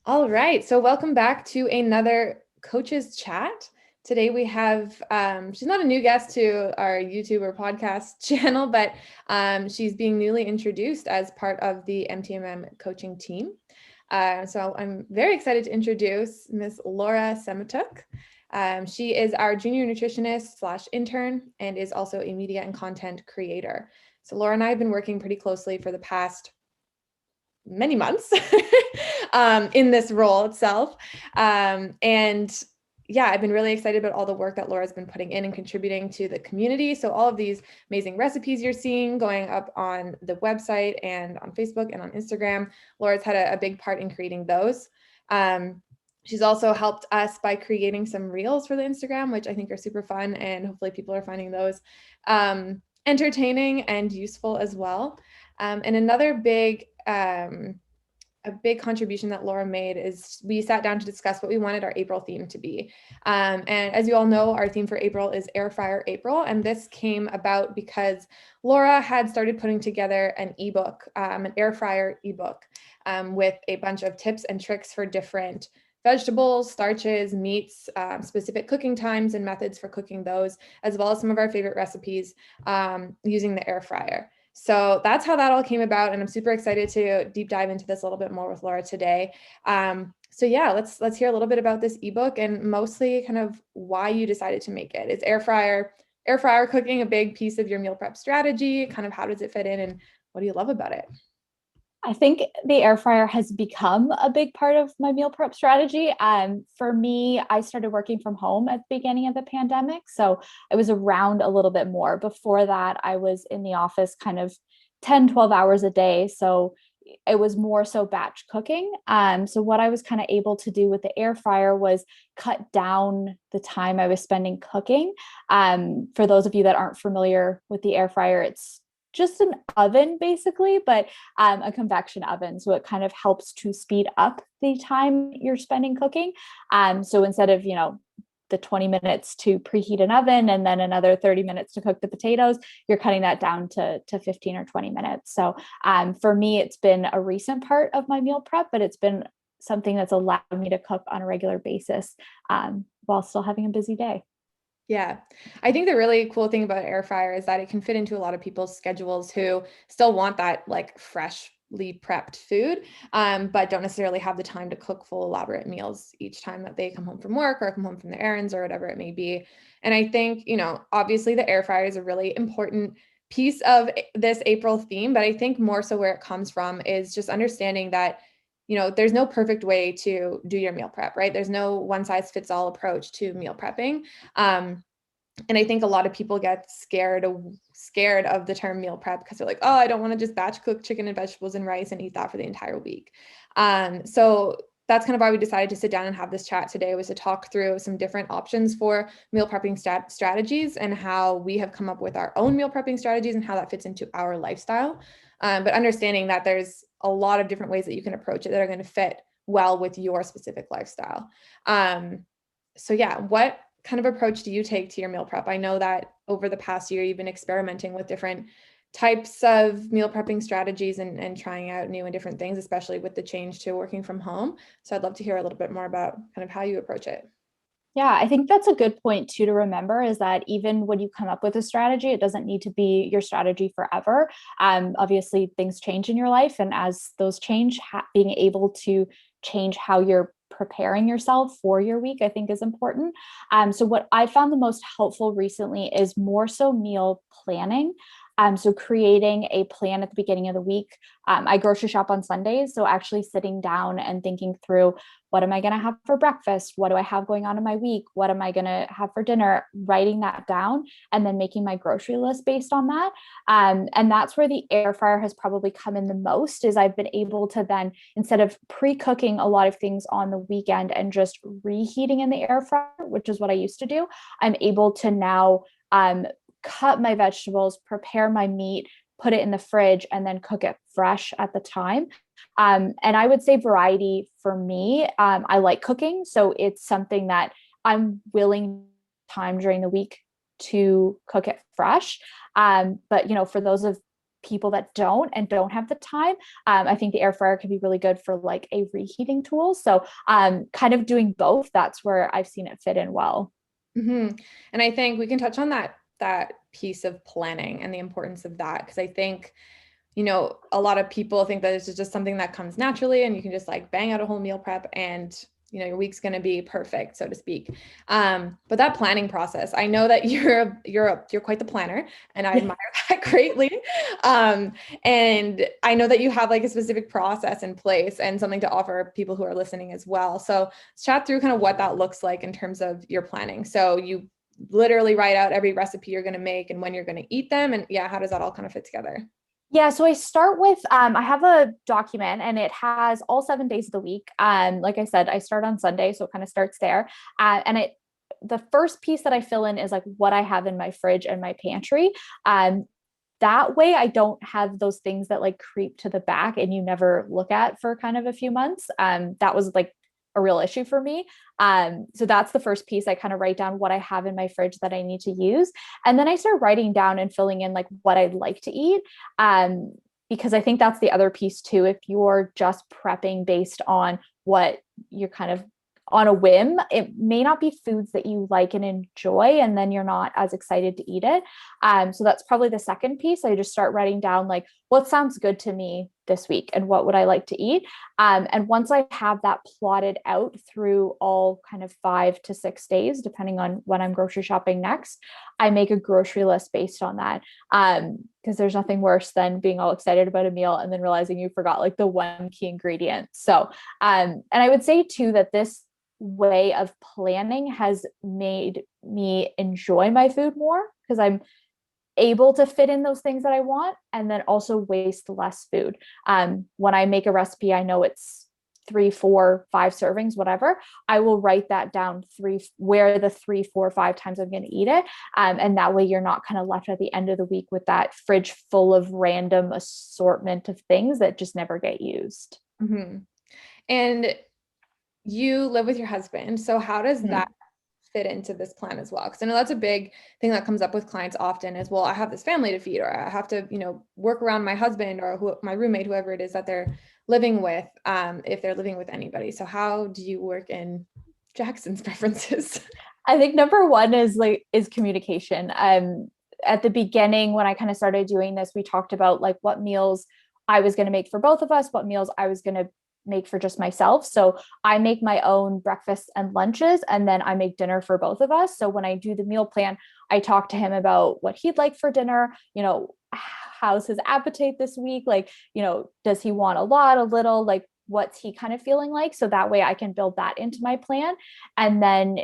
All right, so welcome back to another Coaches Chat. Today we have, she's not a new guest to our YouTube or podcast channel, but she's being newly introduced as part of the MTMM coaching team. So I'm very excited to introduce Miss Laura Semotiuk. She is our junior nutritionist / intern and is also a media and content creator. So Laura and I have been working pretty closely for the past many months in this role itself. And yeah, I've been really excited about all the work that Laura's been putting in and contributing to the community. So all of these amazing recipes you're seeing going up on the website and on Facebook and on Instagram, Laura's had a big part in creating those. She's also helped us by creating some reels for the Instagram, which I think are super fun, and hopefully people are finding those entertaining and useful as well. And another big contribution that Laura made is we sat down to discuss what we wanted our April theme to be. And as you all know, our theme for April is Air Fryer April. And this came about because Laura had started putting together an ebook, an air fryer ebook, with a bunch of tips and tricks for different vegetables, starches, meats, specific cooking times and methods for cooking those, as well as some of our favorite recipes using the air fryer. So that's how that all came about, and I'm super excited to deep dive into this a little bit more with Laura today. So yeah, let's hear a little bit about this ebook and mostly kind of why you decided to make it. Is air fryer cooking a big piece of your meal prep strategy? Kind of how does it fit in, and what do you love about it? I think the air fryer has become a big part of my meal prep strategy. For me, I started working from home at the beginning of the pandemic. So I was around a little bit more. Before that, I was in the office kind of 10, 12 hours a day. So it was more so batch cooking. So what I was kind of able to do with the air fryer was cut down the time I was spending cooking. For those of you that aren't familiar with the air fryer, it's just an oven basically, but a convection oven. So it kind of helps to speed up the time you're spending cooking. So instead of, the 20 minutes to preheat an oven and then another 30 minutes to cook the potatoes, you're cutting that down to 15 or 20 minutes. So for me, it's been a recent part of my meal prep, but it's been something that's allowed me to cook on a regular basis while still having a busy day. Yeah, I think the really cool thing about air fryer is that it can fit into a lot of people's schedules who still want that like freshly prepped food, but don't necessarily have the time to cook full elaborate meals each time that they come home from work or come home from their errands or whatever it may be. And I think, obviously the air fryer is a really important piece of this April theme, but I think more so where it comes from is just understanding that there's no perfect way to do your meal prep, right? There's no one size fits all approach to meal prepping. And I think a lot of people get scared of the term meal prep because they're like, oh, I don't want to just batch cook chicken and vegetables and rice and eat that for the entire week. So that's kind of why we decided to sit down and have this chat today, was to talk through some different options for meal prepping strategies and how we have come up with our own meal prepping strategies and how that fits into our lifestyle. But understanding that there's a lot of different ways that you can approach it that are going to fit well with your specific lifestyle. So yeah, what kind of approach do you take to your meal prep? I know that over the past year, you've been experimenting with different types of meal prepping strategies and trying out new and different things, especially with the change to working from home. So I'd love to hear a little bit more about kind of how you approach it. Yeah, I think that's a good point too to remember, is that even when you come up with a strategy, it doesn't need to be your strategy forever. Obviously, things change in your life, and as those change, being able to change how you're preparing yourself for your week, I think is important. So what I found the most helpful recently is more so meal planning. So creating a plan at the beginning of the week. I grocery shop on Sundays. So actually sitting down and thinking through, what am I going to have for breakfast? What do I have going on in my week? What am I going to have for dinner? Writing that down and then making my grocery list based on that. And that's where the air fryer has probably come in the most, is I've been able to then, instead of pre-cooking a lot of things on the weekend and just reheating in the air fryer, which is what I used to do, I'm able to now cut my vegetables, prepare my meat, put it in the fridge, and then cook it fresh at the time. And I would say variety for me. I like cooking, so it's something that I'm willing time during the week to cook it fresh. But for those of people that don't have the time, I think the air fryer can be really good for like a reheating tool. So kind of doing both, that's where I've seen it fit in well. Mm-hmm. And I think we can touch on that piece of planning and the importance of that, because I think, you know, a lot of people think that it's just something that comes naturally and you can just like bang out a whole meal prep and, you know, your week's going to be perfect, so to speak. But that planning process, I know that you're quite the planner, and I admire that greatly. And I know that you have like a specific process in place and something to offer people who are listening as well. So let's chat through kind of what that looks like in terms of your planning. So you literally write out every recipe you're going to make and when you're going to eat them. And yeah, how does that all kind of fit together? Yeah, so I start with I have a document and it has all 7 days of the week. Like I said, I start on Sunday, so it kind of starts there. And the first piece that I fill in is like what I have in my fridge and my pantry. That way I don't have those things that like creep to the back and you never look at for kind of a few months. That was like a real issue for me. So that's the first piece. I kind of write down what I have in my fridge that I need to use. And then I start writing down and filling in like what I'd like to eat. Because I think that's the other piece too. If you're just prepping based on what you're kind of on a whim, it may not be foods that you like and enjoy, and then you're not as excited to eat it. So that's probably the second piece. I just start writing down like what sounds good to me this week and what would I like to eat. And once I have that plotted out through all kind of 5 to 6 days, depending on when I'm grocery shopping next, I make a grocery list based on that. Because there's nothing worse than being all excited about a meal and then realizing you forgot like the one key ingredient. So, and I would say too that this way of planning has made me enjoy my food more because I'm able to fit in those things that I want and then also waste less food. When I make a recipe, I know it's 3, 4, 5 servings, whatever. I will write that down where the 3, 4, 5 times I'm going to eat it. And that way you're not kind of left at the end of the week with that fridge full of random assortment of things that just never get used. Mm-hmm. And you live with your husband. So how does that fit into this plan as well? Because I know that's a big thing that comes up with clients often is, well, I have this family to feed, or I have to, you know, work around my husband or my roommate, whoever it is that they're living with, if they're living with anybody. So how do you work in Jackson's preferences? I think number one is communication. At the beginning, when I kind of started doing this, we talked about like what meals I was going to make for both of us, what meals I was going to make for just myself. So I make my own breakfasts and lunches, and then I make dinner for both of us. So when I do the meal plan, I talk to him about what he'd like for dinner, you know, how's his appetite this week? Like, you know, does he want a lot, a little, like what's he kind of feeling like? So that way I can build that into my plan. And then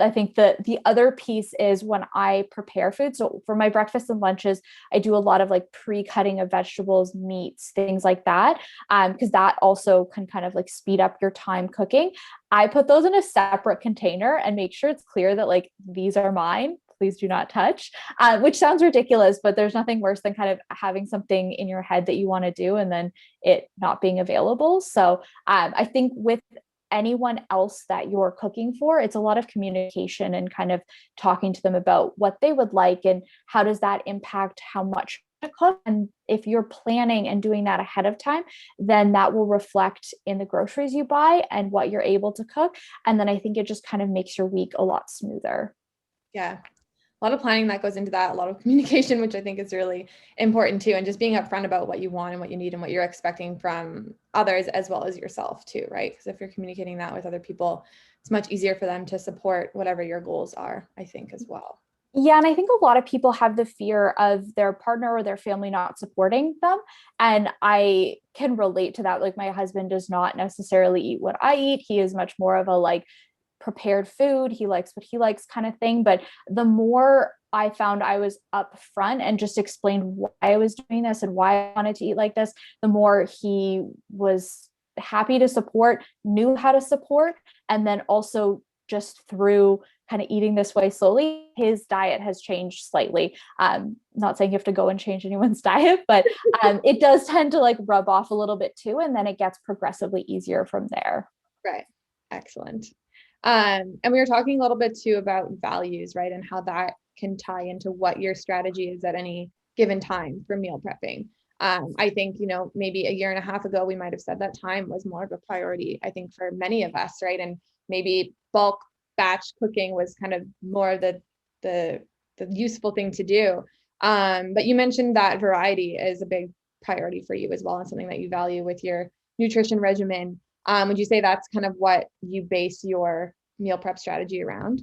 I think the other piece is when I prepare food. So for my breakfast and lunches, I do a lot of like pre-cutting of vegetables, meats, things like that. Because that also can kind of like speed up your time cooking. I put those in a separate container and make sure it's clear that like, these are mine. Please do not touch, which sounds ridiculous, but there's nothing worse than kind of having something in your head that you want to do and then it not being available. So I think with anyone else that you're cooking for, it's a lot of communication and kind of talking to them about what they would like and how does that impact how much to cook. And if you're planning and doing that ahead of time, then that will reflect in the groceries you buy and what you're able to cook. And then I think it just kind of makes your week a lot smoother. Yeah. A lot of planning that goes into that, a lot of communication, which I think is really important too. And just being upfront about what you want and what you need and what you're expecting from others as well as yourself too, right? Because if you're communicating that with other people, it's much easier for them to support whatever your goals are, I think, as well. Yeah. And I think a lot of people have the fear of their partner or their family not supporting them. And I can relate to that. Like my husband does not necessarily eat what I eat. He is much more of a like prepared food. He likes what he likes kind of thing. But the more I found I was upfront and just explained why I was doing this and why I wanted to eat like this, the more he was happy to support, knew how to support. And then also just through kind of eating this way slowly, his diet has changed slightly. Not saying you have to go and change anyone's diet, but it does tend to like rub off a little bit too. And then it gets progressively easier from there. Right. Excellent. And we were talking a little bit too about values, right? And how that can tie into what your strategy is at any given time for meal prepping. I think, maybe a year and a half ago, we might have said that time was more of a priority, I think, for many of us, right? And maybe bulk batch cooking was kind of more the useful thing to do. But you mentioned that variety is a big priority for you as well, and something that you value with your nutrition regimen. Would you say that's kind of what you base your meal prep strategy around?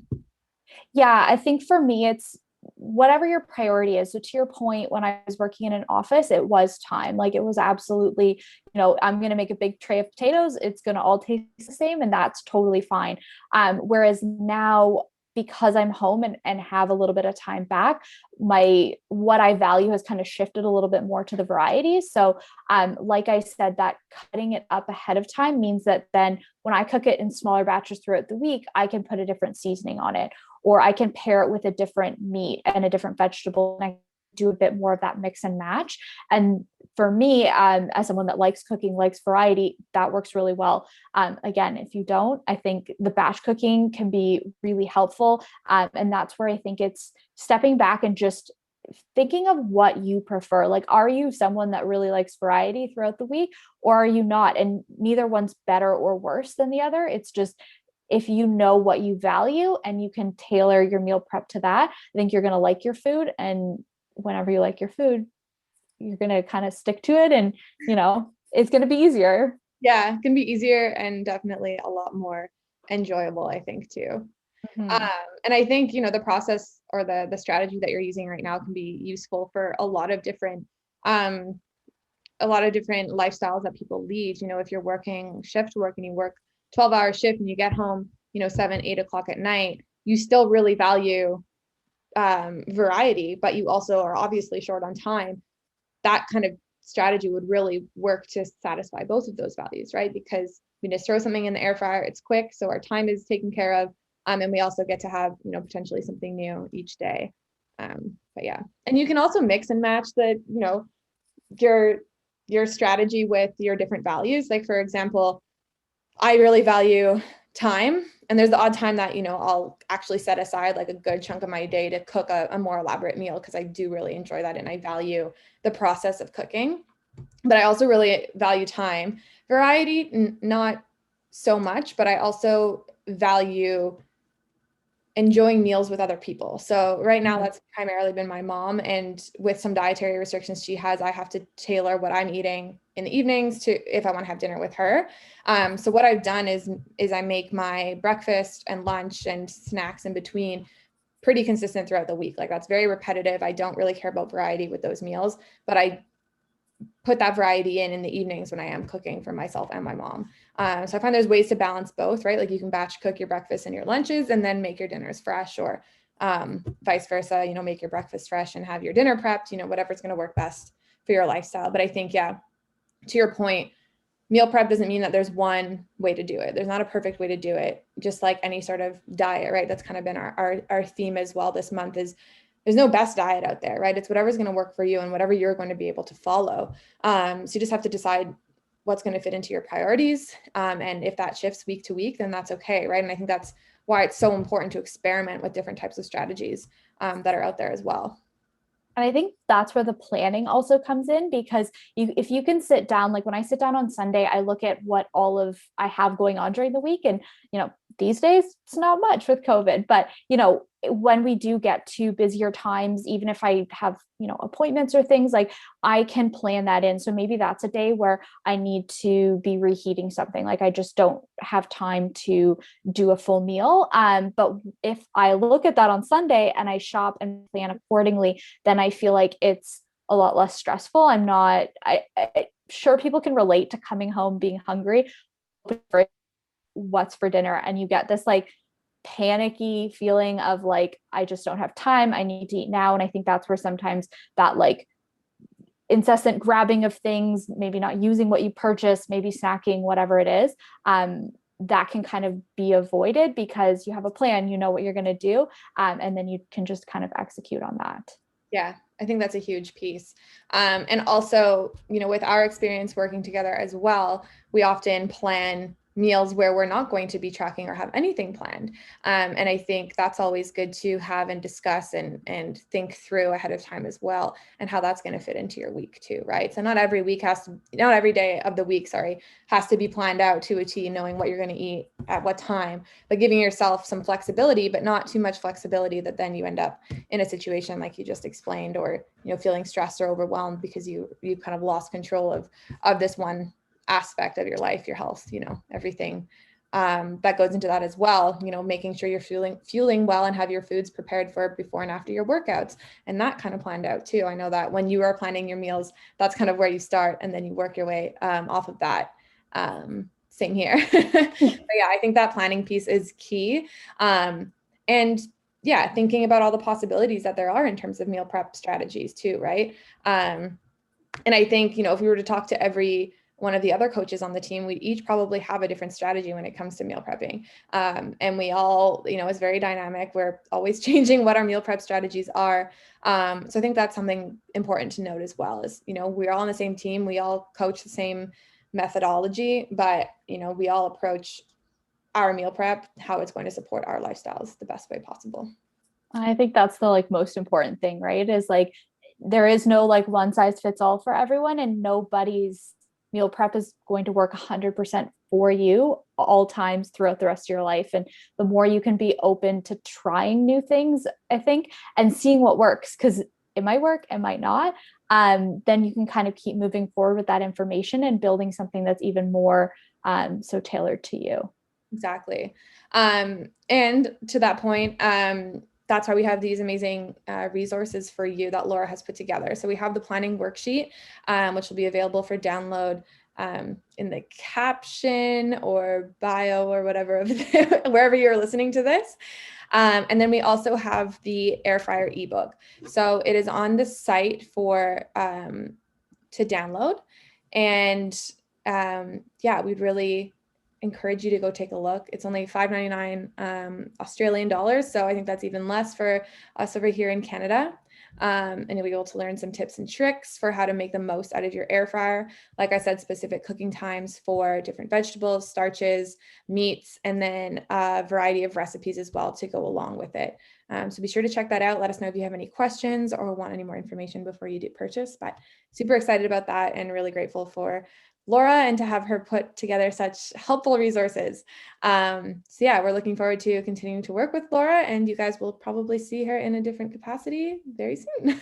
Yeah, I think for me, it's whatever your priority is. So to your point, when I was working in an office, it was time. Like it was absolutely, I'm going to make a big tray of potatoes. It's going to all taste the same, and that's totally fine. Whereas now, because I'm home and have a little bit of time back, what I value has kind of shifted a little bit more to the variety. So like I said, that cutting it up ahead of time means that then when I cook it in smaller batches throughout the week, I can put a different seasoning on it, or I can pair it with a different meat and a different vegetable, and I do a bit more of that mix and match. And for me, as someone that likes cooking, likes variety, that works really well. Again, if you don't, I think the batch cooking can be really helpful. And that's where I think it's stepping back and just thinking of what you prefer. Like, are you someone that really likes variety throughout the week, or are you not? And neither one's better or worse than the other. It's just, if you know what you value and you can tailor your meal prep to that, I think you're going to like your food. And whenever you like your food, you're going to kind of stick to it, and it's going to be easier. Yeah, it can be easier and definitely a lot more enjoyable, I think, too. Mm-hmm. And I think, the process or the strategy that you're using right now can be useful for a lot of different lifestyles that people lead. If you're working shift work and you work 12-hour shift and you get home, 7-8 o'clock at night, you still really value variety, but you also are obviously short on time. That kind of strategy would really work to satisfy both of those values, right? Because we just throw something in the air fryer, it's quick, so our time is taken care of, and we also get to have potentially something new each day. But yeah, and you can also mix and match your strategy with your different values. Like, for example, I really value time, and there's the odd time that I'll actually set aside like a good chunk of my day to cook a more elaborate meal, because I do really enjoy that and I value the process of cooking. But I also really value time. Variety, not so much, but I also value enjoying meals with other people. So right now that's primarily been my mom, and with some dietary restrictions she has, I have to tailor what I'm eating in the evenings to if I want to have dinner with her. So what I've done is I make my breakfast and lunch and snacks in between pretty consistent throughout the week. Like, that's very repetitive. I don't really care about variety with those meals, but I put that variety in the evenings when I am cooking for myself and my mom. So I find there's ways to balance both, right? Like, you can batch cook your breakfast and your lunches and then make your dinners fresh, or vice versa, make your breakfast fresh and have your dinner prepped, whatever's going to work best for your lifestyle. But I think, yeah, to your point, meal prep doesn't mean that there's one way to do it. There's not a perfect way to do it, just like any sort of diet, right? That's kind of been our theme as well this month. Is there's no best diet out there, right? It's whatever's going to work for you and whatever you're going to be able to follow. So you just have to decide what's going to fit into your priorities. And if that shifts week to week, then that's okay, right? And I think that's why it's so important to experiment with different types of strategies that are out there as well. And I think that's where the planning also comes in, because if you can sit down, like when I sit down on Sunday, I look at what I have going on during the week. And, these days it's not much with COVID, but, when we do get to busier times, even if I have, appointments or things, like I can plan that in. So maybe that's a day where I need to be reheating something. Like I just don't have time to do a full meal. But if I look at that on Sunday and I shop and plan accordingly, then I feel like it's a lot less stressful. I'm sure people can relate to coming home, being hungry, what's for dinner. And you get this like panicky feeling of like, I just don't have time. I need to eat now. And I think that's where sometimes that like incessant grabbing of things, maybe not using what you purchased, maybe snacking, whatever it is, that can kind of be avoided because you have a plan, you know what you're going to do. And then you can just kind of execute on that. Yeah, I think that's a huge piece. And also, with our experience working together as well, we often plan meals where we're not going to be tracking or have anything planned. And I think that's always good to have and discuss and think through ahead of time as well, and how that's going to fit into your week too, right? So not every day of the week, has to be planned out to a T, knowing what you're going to eat at what time, but giving yourself some flexibility, but not too much flexibility that then you end up in a situation like you just explained, or, feeling stressed or overwhelmed because you kind of lost control of this one aspect of your life, your health, everything that goes into that as well, making sure you're fueling well and have your foods prepared for before and after your workouts, and that kind of planned out too. I know that when you are planning your meals, that's kind of where you start, and then you work your way off of that. Same here. But yeah, I think that planning piece is key. And yeah, thinking about all the possibilities that there are in terms of meal prep strategies too, right? And I think, if we were to talk to every one of the other coaches on the team, we each probably have a different strategy when it comes to meal prepping. And we all, it's very dynamic. We're always changing what our meal prep strategies are. So I think that's something important to note as well, is, we're all on the same team. We all coach the same methodology, but, we all approach our meal prep, how it's going to support our lifestyles the best way possible. I think that's the most important thing, right? Is there is no one size fits all for everyone, and nobody's meal prep is going to work 100% for you all times throughout the rest of your life. And the more you can be open to trying new things, I think, and seeing what works, because it might work, it might not, then you can kind of keep moving forward with that information and building something that's even more so tailored to you. Exactly. And to that point, that's why we have these amazing resources for you that Laura has put together. So we have the planning worksheet, which will be available for download in the caption or bio or whatever, wherever you're listening to this. And then we also have the air fryer ebook. So it is on the site to download. And yeah, we'd really encourage you to go take a look. It's only $5.99 Australian dollars. So I think that's even less for us over here in Canada. And you'll be able to learn some tips and tricks for how to make the most out of your air fryer. Like I said, specific cooking times for different vegetables, starches, meats, and then a variety of recipes as well to go along with it. So be sure to check that out. Let us know if you have any questions or want any more information before you do purchase. But super excited about that and really grateful for Laura and to have her put together such helpful resources. So yeah, we're looking forward to continuing to work with Laura, and you guys will probably see her in a different capacity very soon.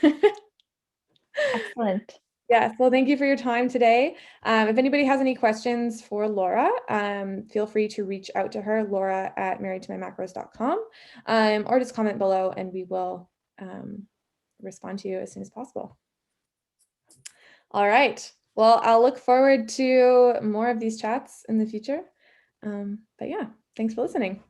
Excellent. Yes. Well, thank you for your time today. If anybody has any questions for Laura, feel free to reach out to her, laura@marriedtomymacros.com, or just comment below and we will respond to you as soon as possible. All right. Well, I'll look forward to more of these chats in the future. But yeah, thanks for listening.